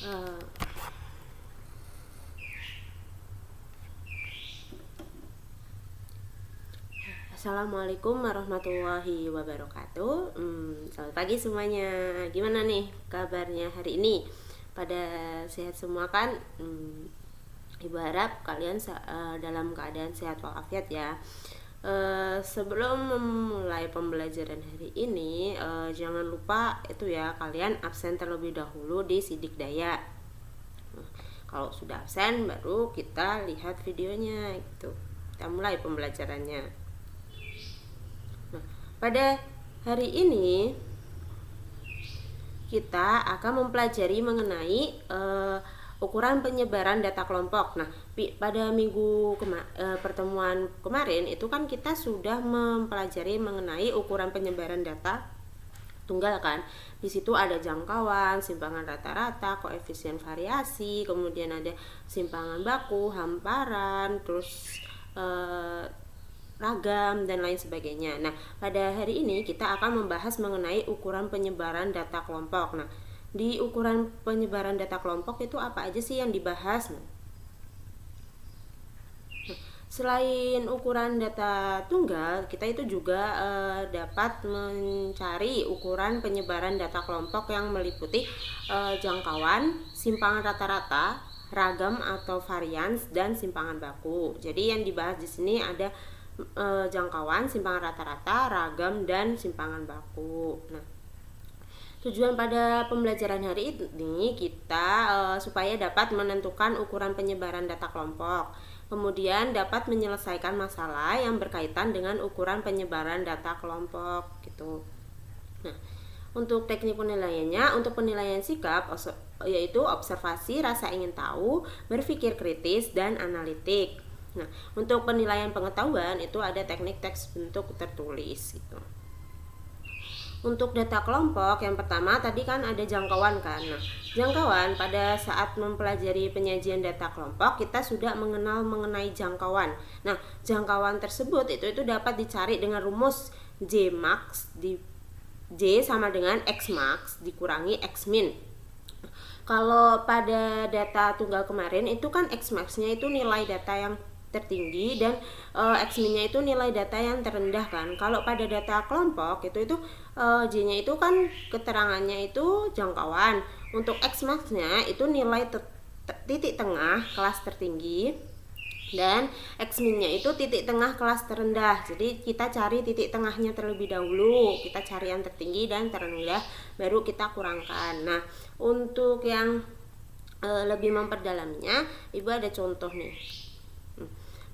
Eh, Assalamualaikum warahmatullahi wabarakatuh. Selamat pagi semuanya. Gimana nih kabarnya hari ini? Pada sehat semua kan? Ibu harap kalian dalam keadaan sehat walafiat ya. Sebelum memulai pembelajaran hari ini, jangan lupa itu ya, kalian absen terlebih dahulu di sidik daya. Kalau sudah absen, baru kita lihat videonya gitu. Kita mulai pembelajarannya. Nah, pada hari ini kita akan mempelajari mengenai ukuran penyebaran data kelompok. Nah, pada pertemuan kemarin itu kan kita sudah mempelajari mengenai ukuran penyebaran data tunggal kan. Di situ ada jangkauan, simpangan rata-rata, koefisien variasi, kemudian ada simpangan baku, hamparan, terus ragam dan lain sebagainya. Nah, pada hari ini kita akan membahas mengenai ukuran penyebaran data kelompok. Nah, di ukuran penyebaran data kelompok itu apa aja sih yang dibahas? Nah, selain ukuran data tunggal, kita itu juga dapat mencari ukuran penyebaran data kelompok yang meliputi jangkauan, simpangan rata-rata, ragam atau varians, dan simpangan baku. Jadi yang dibahas di sini ada jangkauan, simpangan rata-rata, ragam, dan simpangan baku. Nah, tujuan pada pembelajaran hari ini kita supaya dapat menentukan ukuran penyebaran data kelompok, kemudian dapat menyelesaikan masalah yang berkaitan dengan ukuran penyebaran data kelompok gitu. Nah, untuk teknik penilaiannya, untuk penilaian sikap yaitu observasi, rasa ingin tahu, berpikir kritis, dan analitik. Nah, untuk penilaian pengetahuan itu ada teknik teks bentuk tertulis gitu. Untuk data kelompok yang pertama tadi kan ada jangkauan kan. Nah, jangkauan pada saat mempelajari penyajian data kelompok kita sudah mengenal mengenai jangkauan. Nah, jangkauan tersebut itu dapat dicari dengan rumus J max di J sama dengan X max dikurangi X min. Kalau pada data tunggal kemarin itu kan X max-nya itu nilai data yang tertinggi dan X min-nya itu nilai data yang terendah kan. Kalau pada data kelompok itu J-nya itu kan keterangannya itu jangkauan. Untuk X max-nya itu nilai titik tengah kelas tertinggi dan X min-nya itu titik tengah kelas terendah. Jadi kita cari titik tengahnya terlebih dahulu, kita cari yang tertinggi dan terendah, baru kita kurangkan. Nah, untuk yang lebih memperdalamnya, Ibu ada contoh nih.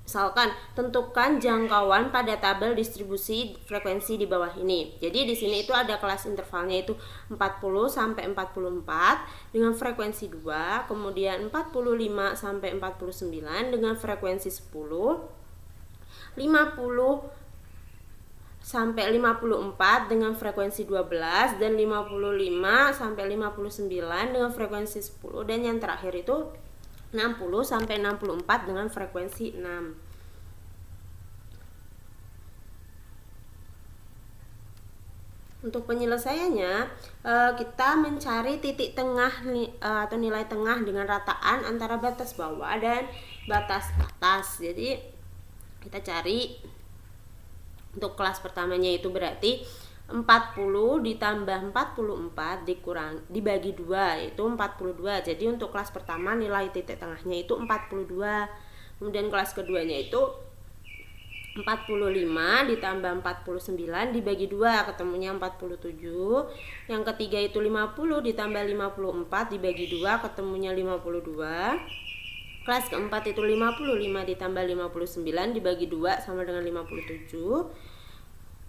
Misalkan tentukan jangkauan pada tabel distribusi frekuensi di bawah ini. Jadi di sini itu ada kelas intervalnya itu 40 sampai 44 dengan frekuensi 2, kemudian 45 sampai 49 dengan frekuensi 10, 50 sampai 54 dengan frekuensi 12 dan 55 sampai 59 dengan frekuensi 10 dan yang terakhir itu 60 sampai 64 dengan frekuensi 6. Untuk penyelesaiannya kita mencari titik tengah atau nilai tengah dengan rataan antara batas bawah dan batas atas. Jadi kita cari untuk kelas pertamanya itu berarti 40 ditambah 44 dibagi 2 itu 42. Jadi untuk kelas pertama nilai titik tengahnya itu 42. Kemudian kelas keduanya itu 45 ditambah 49 dibagi 2 ketemunya 47. Yang ketiga itu 50 ditambah 54 dibagi 2 ketemunya 52. Kelas keempat itu 55 ditambah 59 dibagi 2 sama dengan 57.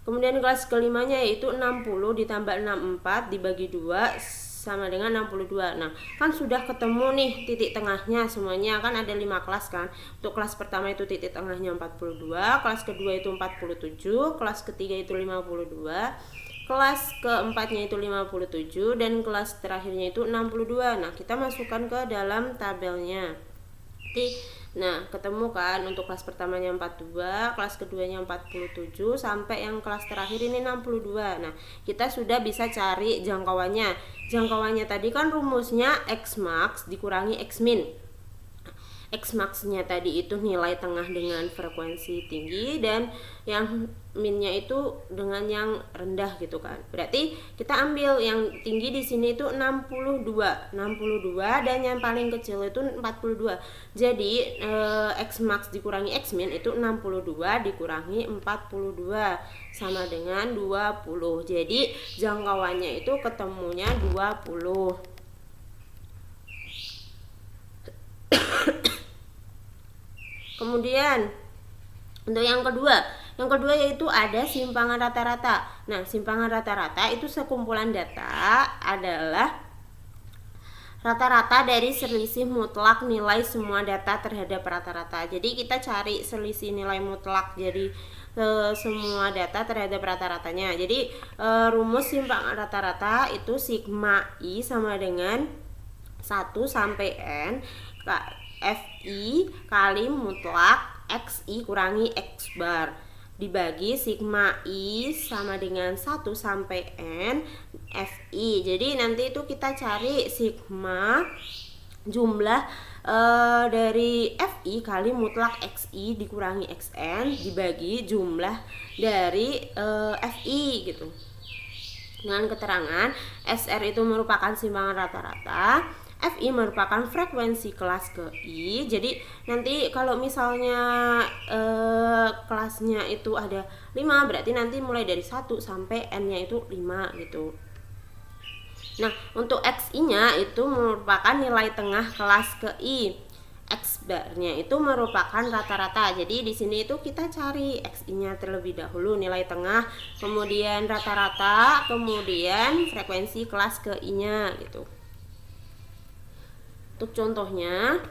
Kemudian kelas kelimanya yaitu 60 ditambah 64 dibagi 2 sama dengan 62. Nah, kan sudah ketemu nih titik tengahnya semuanya, kan ada 5 kelas kan. Untuk kelas pertama itu titik tengahnya 42, kelas kedua itu 47, kelas ketiga itu 52, kelas keempatnya itu 57 dan kelas terakhirnya itu 62. Nah, kita masukkan ke dalam tabelnya. Jadi Nah, ketemu kan untuk kelas pertamanya 42, kelas keduanya 47, sampai yang kelas terakhir ini 62. Nah, kita sudah bisa cari jangkauannya. Jangkauannya tadi kan rumusnya X max dikurangi X min. X max-nya tadi itu nilai tengah dengan frekuensi tinggi, dan yang minnya itu dengan yang rendah gitu kan. Berarti kita ambil yang tinggi di sini itu 62 dan yang paling kecil itu 42. Jadi X max dikurangi X min itu 62 dikurangi 42 sama dengan 20. Jadi jangkauannya itu ketemunya 20. Kemudian untuk yang kedua yaitu ada simpangan rata-rata. Nah, simpangan rata-rata itu sekumpulan data adalah rata-rata dari selisih mutlak nilai semua data terhadap rata-rata. Jadi kita cari selisih nilai mutlak jadi semua data terhadap rata-ratanya. Jadi rumus simpangan rata-rata itu sigma i sama dengan 1 sampai n Fi kali mutlak Xi kurangi X bar dibagi sigma I sama dengan 1 sampai N Fi. Jadi nanti itu kita cari sigma jumlah dari Fi kali mutlak Xi dikurangi Xn dibagi jumlah dari Fi gitu. Dengan keterangan SR itu merupakan simpangan rata-rata, Fi merupakan frekuensi kelas ke I. Jadi nanti kalau misalnya kelasnya itu ada 5, berarti nanti mulai dari 1 sampai N-nya itu 5 gitu. Nah, untuk Xi-nya itu merupakan nilai tengah kelas ke I. X bar-nya itu merupakan rata-rata. Jadi di sini itu kita cari Xi-nya terlebih dahulu, nilai tengah, kemudian rata-rata, kemudian frekuensi kelas ke I-nya gitu. Untuk contohnya,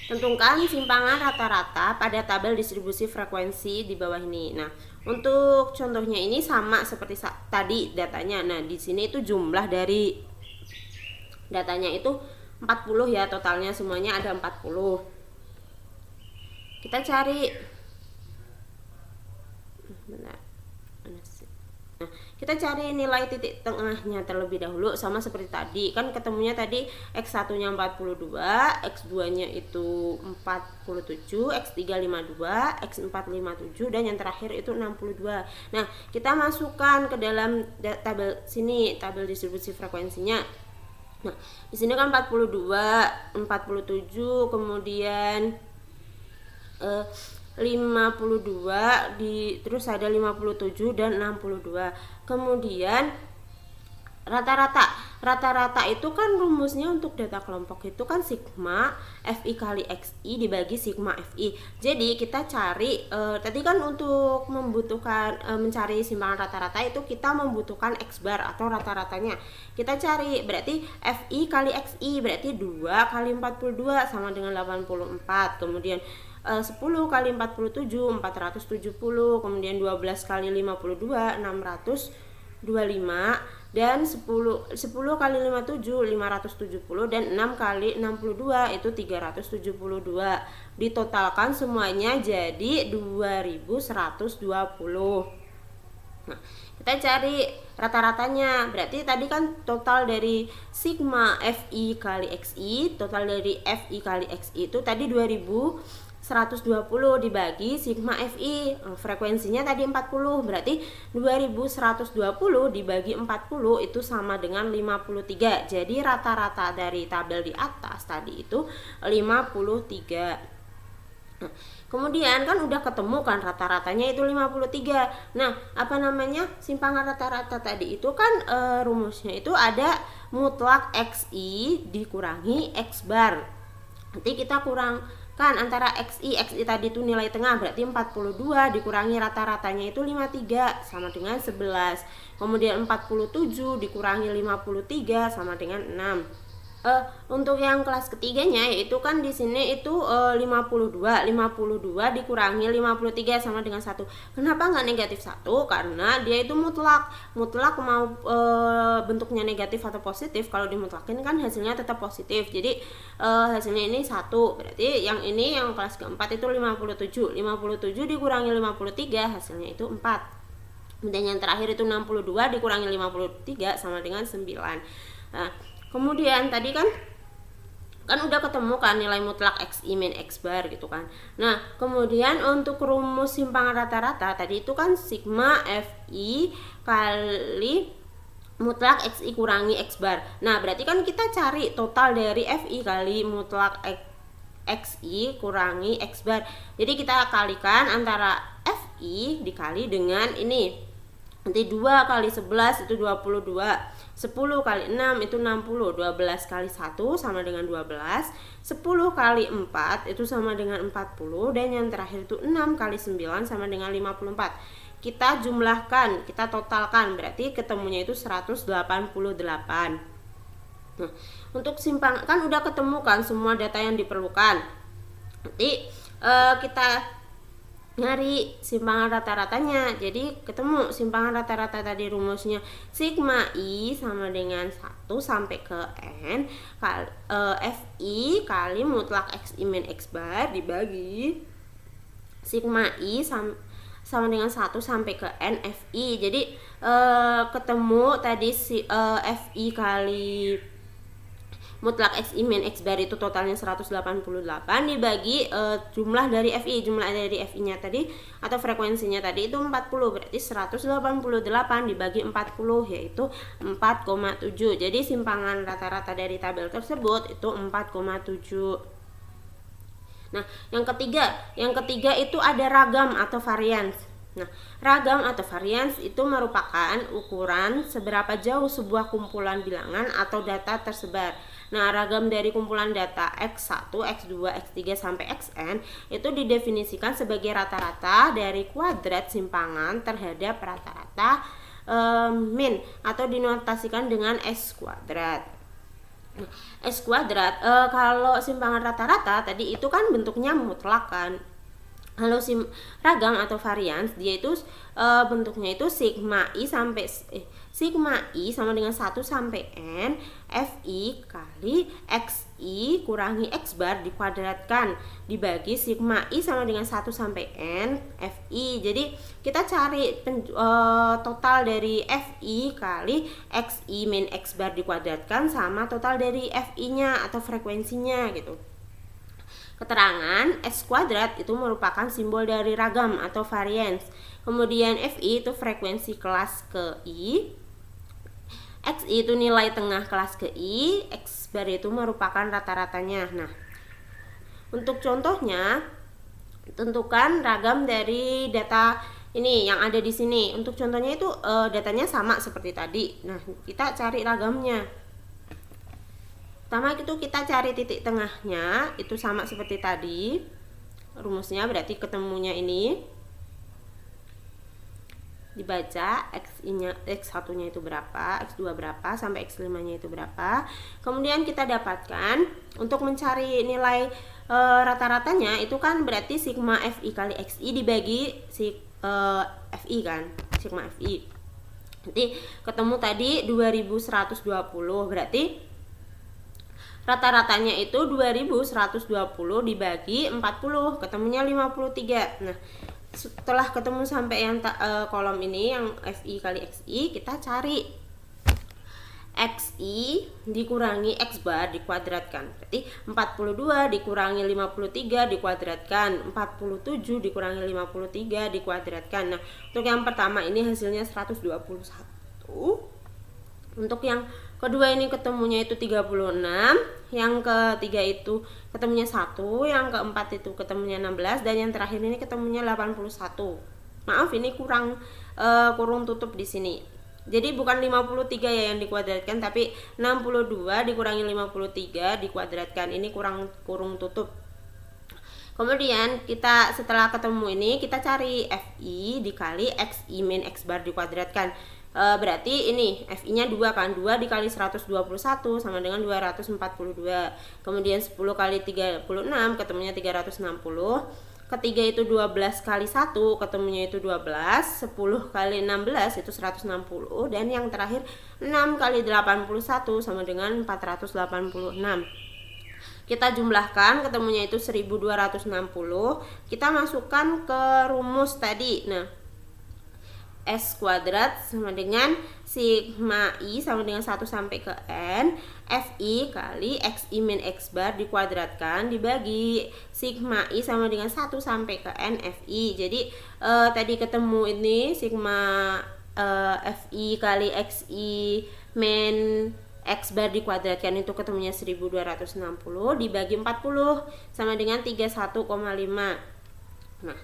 tentukan simpangan rata-rata pada tabel distribusi frekuensi di bawah ini. Nah, untuk contohnya ini sama seperti tadi datanya. Nah, di sini itu jumlah dari datanya itu 40 ya, totalnya semuanya ada 40. Kita cari Nah, kita cari nilai titik tengahnya terlebih dahulu, sama seperti tadi. Kan ketemunya tadi X1-nya 42, X2-nya itu 47, X3 52, X4 57, dan yang terakhir itu 62. Nah, kita masukkan ke dalam tabel sini, tabel distribusi frekuensinya. Nah, di sini kan 42, 47, kemudian 52 terus ada 57 dan 62. Kemudian rata-rata itu kan rumusnya untuk data kelompok itu kan sigma Fi kali Xi dibagi sigma Fi. Jadi kita cari tadi kan untuk membutuhkan mencari simpangan rata-rata itu kita membutuhkan X bar atau rata-ratanya. Kita cari berarti Fi kali Xi berarti 2 kali 42 sama dengan 84. Kemudian 10 kali 47 470, kemudian 12 kali 52 625, dan 10 kali 57 570, dan 6 kali 62 itu 372. Ditotalkan semuanya jadi 2120. Nah, kita cari rata-ratanya. Berarti tadi kan total dari sigma Fi kali Xi, total dari Fi kali Xi itu tadi 2120 dibagi sigma Fi, frekuensinya tadi 40, berarti 2120 dibagi 40 itu sama dengan 53. Jadi rata-rata dari tabel di atas tadi itu 53. Nah, kemudian kan udah ketemu kan rata-ratanya itu 53. Nah, apa namanya? Simpangan rata-rata tadi itu kan rumusnya itu ada mutlak Xi dikurangi X bar. Nanti kita kurangkan antara Xi tadi itu nilai tengah, berarti 42 dikurangi rata-ratanya itu 53 sama dengan 11. Kemudian 47 dikurangi 53 sama dengan 6. Untuk yang kelas ketiganya yaitu kan di sini itu 52 dikurangi 53 sama dengan 1. Kenapa nggak negatif 1? Karena dia itu mutlak mau bentuknya negatif atau positif, kalau dimutlakin kan hasilnya tetap positif. Jadi hasilnya ini 1. Berarti yang ini yang kelas keempat itu 57 dikurangi 53 hasilnya itu 4. Kemudian yang terakhir itu 62 dikurangi 53 sama dengan 9. Nah, kemudian tadi kan udah ketemu kan nilai mutlak XI min X bar gitu kan. Nah, kemudian untuk rumus simpangan rata-rata tadi itu kan sigma FI kali mutlak XI kurangi X bar. Nah, berarti kan kita cari total dari FI kali mutlak XI kurangi X bar. Jadi kita kalikan antara FI dikali dengan ini. Nanti 2 kali 11 itu 22, 10 kali 6 itu 60, 12 kali 1 sama dengan 12, 10 kali 4 itu sama dengan 40, dan yang terakhir itu 6 kali 9 sama dengan 54. Kita jumlahkan, kita totalkan, berarti ketemunya itu 188. Nah, untuk simpangan kan udah ketemu kan semua data yang diperlukan. Nanti kita nyari simpangan rata-ratanya. Jadi ketemu simpangan rata-rata tadi rumusnya sigma I sama dengan 1 sampai ke N FI kali mutlak XI min X bar dibagi sigma I sama dengan 1 sampai ke N FI. Jadi ketemu tadi FI kali mutlak XI min X bar itu totalnya 188 dibagi jumlah dari FI nya tadi atau frekuensinya tadi itu 40, berarti 188 dibagi 40 yaitu 4,7. Jadi simpangan rata-rata dari tabel tersebut itu 4,7. Nah, yang ketiga itu ada ragam atau varians. Nah, ragam atau varians itu merupakan ukuran seberapa jauh sebuah kumpulan bilangan atau data tersebar. Nah, ragam dari kumpulan data X1, X2, X3 sampai Xn itu didefinisikan sebagai rata-rata dari kuadrat simpangan terhadap rata-rata min atau dinotasikan dengan S kuadrat. S kuadrat kalau simpangan rata-rata tadi itu kan bentuknya mutlak kan. Kalau ragam atau varians dia itu bentuknya itu sigma I sama dengan 1 sampai N FI kali XI kurangi X bar dikuadratkan dibagi sigma I sama dengan 1 sampai N FI. Jadi kita cari total dari FI kali XI min X bar dikuadratkan sama total dari FI nya atau frekuensinya gitu. Keterangan S kuadrat itu merupakan simbol dari ragam atau varians. Kemudian FI itu frekuensi kelas ke I, XI itu nilai tengah kelas ke I, X bar itu merupakan rata-ratanya. Nah, untuk contohnya tentukan ragam dari data ini yang ada di sini. Untuk contohnya itu datanya sama seperti tadi. Nah, kita cari ragamnya. Pertama itu kita cari titik tengahnya, itu sama seperti tadi rumusnya, berarti ketemunya ini dibaca X1 nya itu berapa, X2 berapa, sampai X5 nya itu berapa. Kemudian kita dapatkan untuk mencari nilai rata-ratanya itu kan berarti sigma FI kali XI dibagi FI kan, sigma FI. Nanti ketemu tadi 2120, berarti rata-ratanya itu 2120 dibagi 40, ketemunya 53. Nah, setelah ketemu sampai yang kolom ini yang FI kali XI, kita cari XI dikurangi X bar dikuadratkan. Berarti 42 dikurangi 53 dikuadratkan, 47 dikurangi 53 dikuadratkan. Nah, untuk yang pertama ini hasilnya 121. Untuk yang kedua ini ketemunya itu 36, yang ketiga itu ketemunya 1, yang keempat itu ketemunya 16, dan yang terakhir ini ketemunya 81. Maaf, ini kurang tutup di sini. Jadi bukan 53 ya yang dikuadratkan, tapi 62 dikurangi 53 dikuadratkan. Ini kurung tutup. Kemudian setelah ketemu ini kita cari FI dikali XI min X bar dikuadratkan. Berarti ini FI-nya 2 kan, 2 dikali 121 sama dengan 242. Kemudian 10 kali 36 ketemunya 360. Ketiga itu 12 kali 1 ketemunya itu 12. 10 kali 16 itu 160. Dan yang terakhir 6 kali 81 sama dengan 486. Kita jumlahkan, ketemunya itu 1260. Kita masukkan ke rumus tadi. Nah, S kuadrat sama dengan sigma I sama dengan 1 sampai ke N FI kali XI min X bar dikuadratkan dibagi sigma I sama dengan 1 sampai ke N FI. Jadi tadi ketemu ini sigma FI kali XI min X bar dikuadratkan itu ketemunya 1260 dibagi 40 sama dengan 31,5. Nah,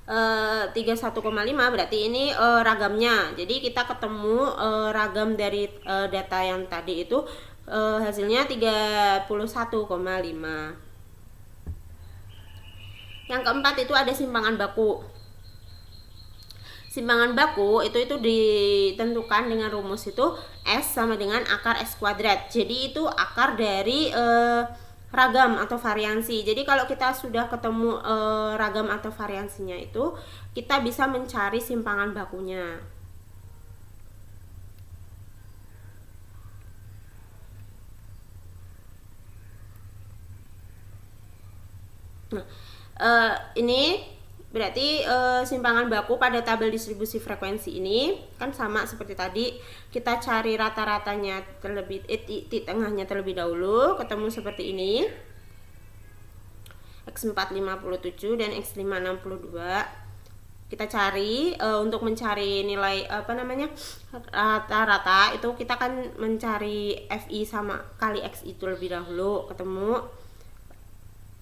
31,5 berarti ini ragamnya. Jadi kita ketemu ragam dari data yang tadi itu hasilnya 31,5. Yang keempat itu ada simpangan baku. Simpangan baku itu ditentukan dengan rumus itu S sama dengan akar S kuadrat. Jadi itu akar dari ragam atau variansi. Jadi kalau kita sudah ketemu ragam atau variansinya itu, kita bisa mencari simpangan bakunya. Nah, ini berarti simpangan baku pada tabel distribusi frekuensi ini kan sama seperti tadi, kita cari rata-ratanya terlebih titik tengahnya terlebih dahulu, ketemu seperti ini. X4 57 dan X5 62. Kita cari untuk mencari nilai rata-rata itu kita kan mencari FI sama kali X itu lebih dahulu, ketemu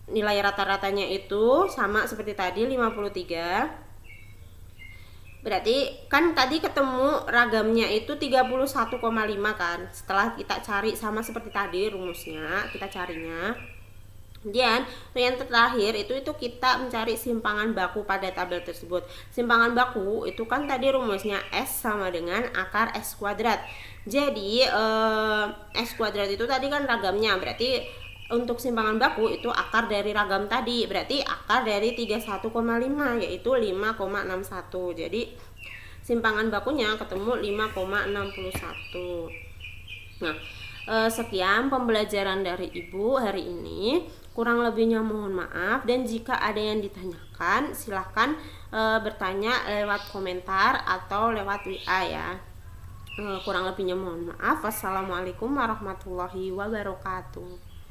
nilai rata-ratanya itu sama seperti tadi 53. Berarti kan tadi ketemu ragamnya itu 31,5 kan. Setelah kita cari sama seperti tadi rumusnya, kita carinya. Kemudian yang terakhir itu kita mencari simpangan baku pada tabel tersebut. Simpangan baku itu kan tadi rumusnya S sama dengan akar S kuadrat. Jadi S kuadrat itu tadi kan ragamnya, berarti untuk simpangan baku itu akar dari ragam tadi, berarti akar dari 31,5 yaitu 5,61. Jadi simpangan bakunya ketemu 5,61. Nah, sekian pembelajaran dari Ibu hari ini. Kurang lebihnya mohon maaf, dan jika ada yang ditanyakan silahkan bertanya lewat komentar atau lewat WA ya. Kurang lebihnya mohon maaf. Wassalamualaikum warahmatullahi wabarakatuh.